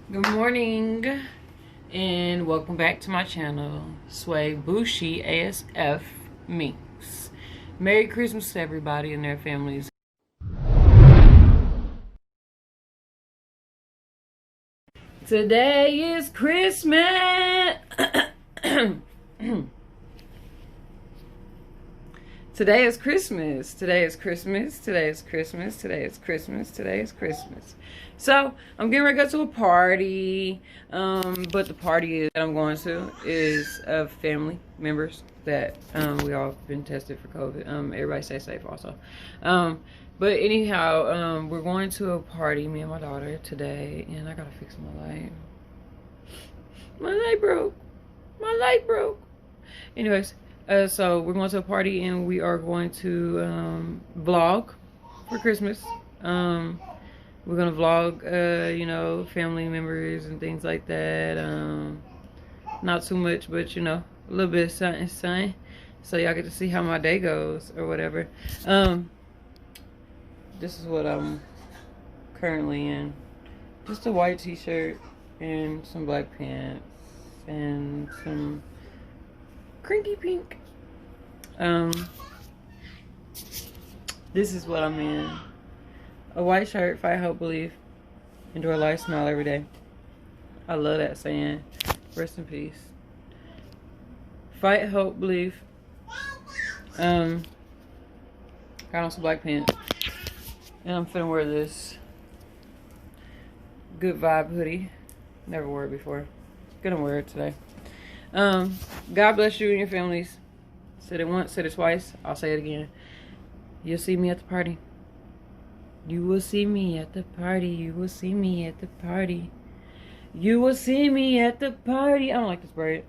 Good morning and welcome back to my channel, Booshee Asf Minkz. Merry Christmas to everybody and their families. Today is Christmas. Today is Christmas. Today is Christmas. Today is Christmas. Today is Christmas. Today is Christmas. So I'm getting ready to go to a party. But the party that I'm going to is of family members that we all been tested for COVID. Everybody stay safe also. But anyhow, we're going to a party, me and my daughter, today, and I gotta fix my light. My light broke. My light broke. Anyways. So we're going to a party and we are going to vlog for Christmas. We're gonna vlog, you know, family members and things like that. Not too much, but you know, a little bit of something. So y'all get to see how my day goes or whatever. This is what I'm currently in. Just a white t-shirt and some black pants and some crinky pink. This is what I'm in. A white shirt, fight, hope, believe, endure life, smile every day. I love that saying. Rest in peace. Fight, hope, believe. Got on some black pants. And I'm finna wear this good vibe hoodie. Never wore it before. Gonna wear it today. God bless you and your families. Said it once, said it twice. I'll say it again. You'll see me at the party. You will see me at the party. You will see me at the party. You will see me at the party. I don't like this braid.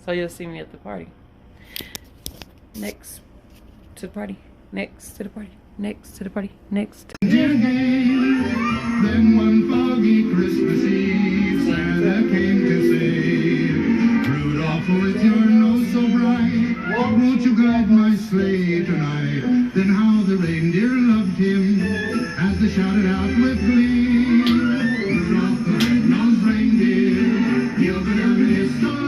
So you'll see me at the party. Next to the party. Next to the party. Next to the party. Next. Then one foggy Christmas Eve, Santa came to say, Rudolph, with your nose so bright, won't you guide my sleigh tonight? Then how the reindeer loved him as they shouted out with glee. Rudolph the red-nosed reindeer, he'll go down in history.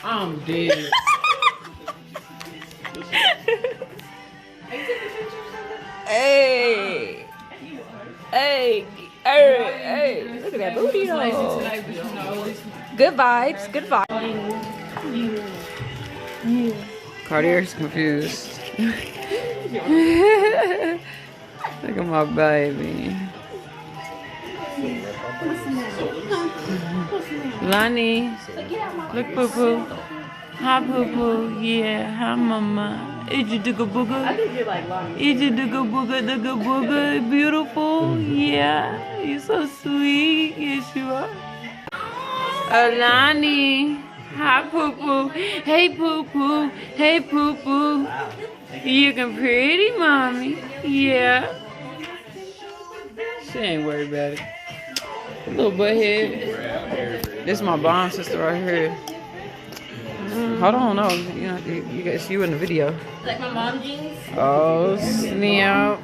I'm dead. Hey. Hey. Hey. Look at that booty though. Good vibes. Good vibes. Cartier's confused. Look at my baby. Lonnie, look poo poo. Hi poo poo. Yeah, hi mama. Is you digga booga? I think you're like Lonnie. Is you digga booga? Beautiful. Yeah, you're so sweet. Yes, you are. Lonnie. Hi poo poo. Hey poo poo. Hey poo poo. You looking pretty, mommy. Yeah. She ain't worried about it. Little butthead. This is my bond sister right here. Hold on, no, you know, you guys, you in the video. Like my mom jeans. Oh snap!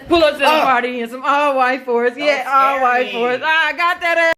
Pull up to the party in some all white forest. Yeah, all white forest. I got that ass.